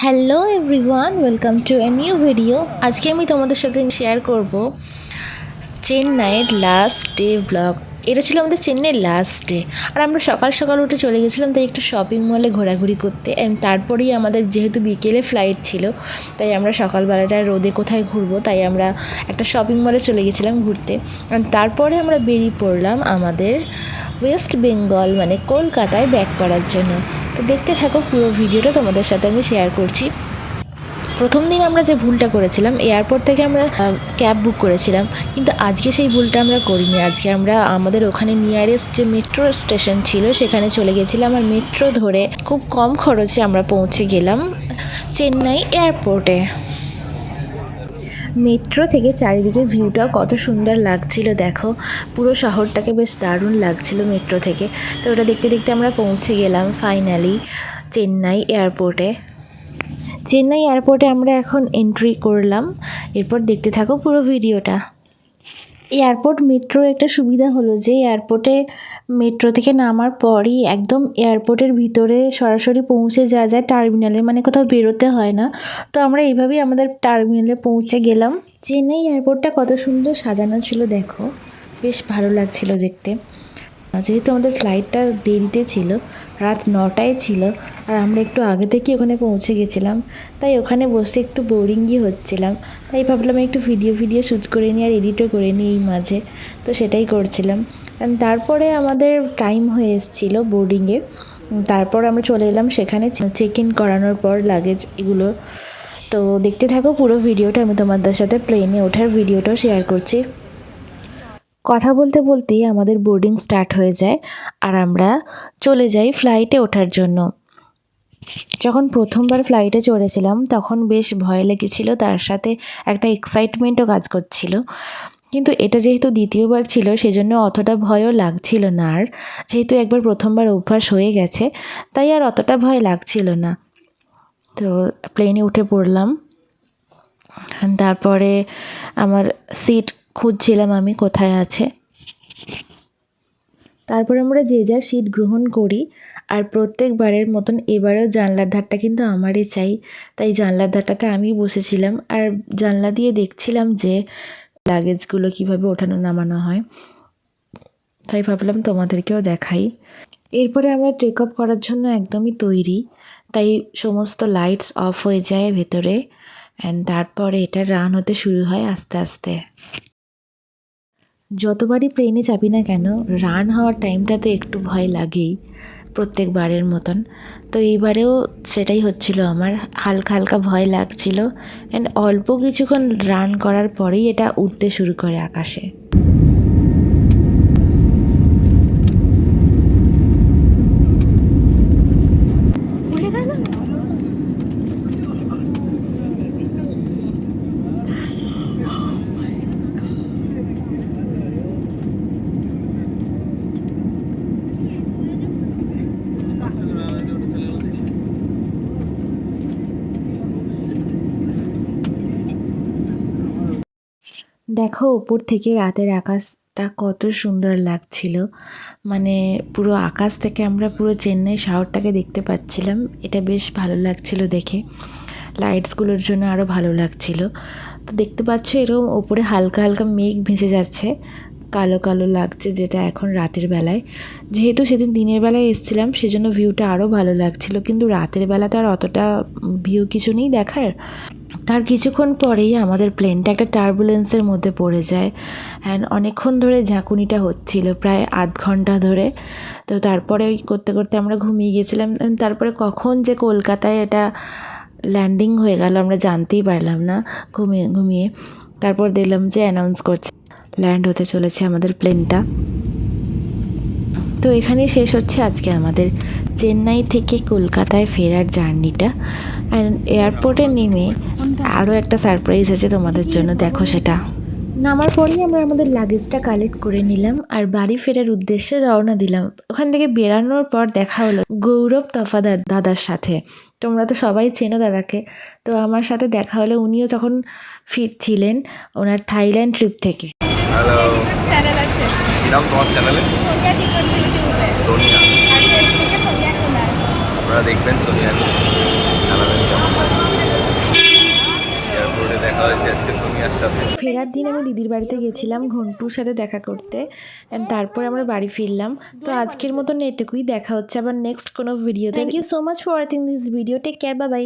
Hello everyone, welcome to a new video. আজকে আমি তোমাদের সাথে শেয়ার করব চেন্নাইয়ের লাস্ট ডে ব্লগ। এটা ছিল আমাদের চেন্নাইয়ের লাস্ট ডে, আর আমরা সকাল সকাল উঠে চলে গেছিলাম তাই একটু শপিং মলে ঘোরাঘুরি করতে। তারপরেই আমাদের যেহেতু বিকেলে ফ্লাইট ছিল, তাই আমরা সকালবেলাটা রোদে কোথায় ঘুরবো, তাই আমরা একটা শপিং মলে চলে গেছিলাম ঘুরতে। তারপরে আমরা বেরিয়ে পড়লাম আমাদের ওয়েস্ট বেঙ্গল মানে কলকাতায় ব্যাক করার জন্য। তো দেখতে থাকো পুরো ভিডিওটা, তোমাদের সাথে আমি শেয়ার করছি। প্রথম দিন আমরা যে ভুলটা করেছিলাম, এয়ারপোর্ট থেকে আমরা ক্যাব বুক করেছিলাম, কিন্তু আজকে সেই ভুলটা আমরা করিনি। আজকে আমরা আমাদের ওখানে নিয়ারেস্ট যে মেট্রো স্টেশন ছিল সেখানে চলে গেছিলাম, আর মেট্রো ধরে খুব কম খরচে আমরা পৌঁছে গেলাম চেন্নাই এয়ারপোর্টে। মেট্রো থেকে চারিদিকের ভিউটাও কত সুন্দর লাগছিল, দেখো পুরো শহরটাকে বেশ দারুণ লাগছিল মেট্রো থেকে। তো ওটা দেখতে দেখতে আমরা পৌঁছে গেলাম ফাইনালি চেন্নাই এয়ারপোর্টে। চেন্নাই এয়ারপোর্টে আমরা এখন এন্ট্রি করলাম, এরপর দেখতে থাকো পুরো ভিডিওটা। এয়ারপোর্ট মেট্রোর একটা সুবিধা হলো যে এয়ারপোর্টে মেট্রো থেকে নামার পরই একদম এয়ারপোর্টের ভিতরে সরাসরি পৌঁছে যাওয়া যায় টার্মিনালে, মানে কোথাও বেরোতে হয় না। তো আমরা এইভাবেই আমাদের টার্মিনালে পৌঁছে গেলাম। চেন্নাই এয়ারপোর্টটা কত সুন্দর সাজানো ছিল, দেখো বেশ ভালো লাগছিল দেখতে। যেহেতু আমাদের ফ্লাইটটা দেরিতে ছিল, রাত 9টায় ছিল, আর আমরা একটু আগে থেকে ওখানে পৌঁছে গেছিলাম, তাই ওখানে বসে একটু বোরিংই হচ্ছিলাম। তাই ভাবলাম একটু ভিডিও শ্যুট করে নিই আর এডিটও করে নিই এই মাঝে। তো সেটাই করছিলাম। তারপরে আমাদের টাইম হয়ে এসেছিলো বোর্ডিংয়ের। তারপর আমরা চলে এলাম সেখানে চেক ইন করানোর পর লাগেজ এগুলো। তো দেখতে থাকো পুরো ভিডিওটা, আমি তোমাদের সাথে প্লেনে ওঠার ভিডিওটাও শেয়ার করছি। কথা বলতে বলতেই আমাদের বোর্ডিং স্টার্ট হয়ে যায়, আর আমরা চলে যাই ফ্লাইটে ওঠার জন্য। যখন প্রথমবার ফ্লাইটে চড়েছিলাম তখন বেশ ভয় লেগেছিল, তার সাথে একটা এক্সাইটমেন্টও কাজ করছিল। কিন্তু এটা যেহেতু দ্বিতীয়বার ছিল সেজন্য অতটা ভয়ও লাগছিল না, আর যেহেতু একবার প্রথমবার অভ্যাস হয়ে গেছে তাই আর অতটা ভয় লাগছিল না। তো প্লেনে উঠে পড়লাম, তারপরে আমার সিট খুঁজছিলাম আমি কোথায় আছে। তারপর আমরা যে যার সিট গ্রহণ করি, আর প্রত্যেকবারের মতন এবারেও জানলার ধারটা কিন্তু আমারই চাই, তাই জানলার ধারটাতে আমি বসেছিলাম আর জানলা দিয়ে দেখছিলাম যে লাগেজগুলো কিভাবে ওঠানো নামানো হয়। তাই ভাবলাম তোমাদেরকেও দেখাই। এরপরে আমরা টেক অফ করার জন্য একদমই তৈরি, তাই সমস্ত লাইটস অফ হয়ে যায় ভেতরে, তারপরে এটা রান হতে শুরু হয় আস্তে আস্তে। যতবারই প্লেনে চাপি না কেন, রান হওয়ার টাইমটা তো একটু ভয় লাগেই প্রত্যেকবারের মতন। তো এইবারেও সেটাই হচ্ছিল, আমার হালকা হালকা ভয় লাগছিল। অল্প কিছুক্ষণ রান করার পরেই এটা উঠতে শুরু করে আকাশে। দেখো ওপর থেকে রাতের আকাশটা কত সুন্দর লাগছিল, মানে পুরো আকাশ থেকে আমরা পুরো চেন্নাই শহরটাকে দেখতে পাচ্ছিলাম। এটা বেশ ভালো লাগছিল দেখে, লাইটসগুলোর জন্য আরও ভালো লাগছিল। তো দেখতে পাচ্ছ এরকম ওপরে হালকা হালকা মেঘ ভেসে যাচ্ছে, কালো কালো লাগছে, যেটা এখন রাতের বেলায়। যেহেতু সেদিন দিনের বেলায় এসেছিলাম সেজন্য ভিউটা আরও ভালো লাগছিল, কিন্তু রাতের বেলা তো আর অতটা ভিউ কিছু নেই দেখার। তার কিছুক্ষণ পরেই আমাদের প্লেনটা একটা টার্বুলেন্সের মধ্যে পড়ে যায়, অনেকক্ষণ ধরে ঝাঁকুনিটা হচ্ছিল, প্রায় আধ ঘন্টা ধরে। তো তারপরে ওই করতে করতে আমরা ঘুমিয়ে গেছিলাম। তারপরে কখন যে কলকাতায় এটা ল্যান্ডিং হয়ে গেল আমরা জানতেই পারলাম না ঘুমিয়ে ঘুমিয়ে। তারপর দেখলাম যে অ্যানাউন্স করছে ল্যান্ড হতে চলেছে আমাদের প্লেনটা। তো এখানেই শেষ হচ্ছে আজকে আমাদের চেন্নাই থেকে কলকাতায় ফেরার জার্নিটা। এয়ারপোর্টে নেমে আরও একটা সারপ্রাইজ আছে তোমাদের জন্য, দেখো সেটা। নামার পরেই আমরা আমাদের লাগেজটা কালেক্ট করে নিলাম আর বাড়ি ফেরার উদ্দেশ্যে রওনা দিলাম। ওখান থেকে বেরানোর পর দেখা হলো গৌরব তফাদার দাদার সাথে। তোমরা তো সবাই চেনো দাদাকে, তো আমার সাথে দেখা হলো। উনিও তখন ফিরছিলেন ওনার থাইল্যান্ড ট্রিপ থেকে। হ্যালো, চ্যানেল আছে কিরকম তোমার চ্যানেলে? সোনিয়া, আপনারা দেখবেন সোনিয়া জানাবেন কেমন লাগে। আজকে সোনিয়ার সাথে। ফেরার দিন আমি দিদির বাড়িতে গেছিলাম ঘন্টুর সাথে দেখা করতে, অ্যান্ড তারপরে আমরা বাড়ি ফিরলাম। তো আজকের মতন এটুকুই, দেখা হচ্ছে আবার নেক্সট কোনো ভিডিওতে। Thank you so much for watching this video, take care, bye by.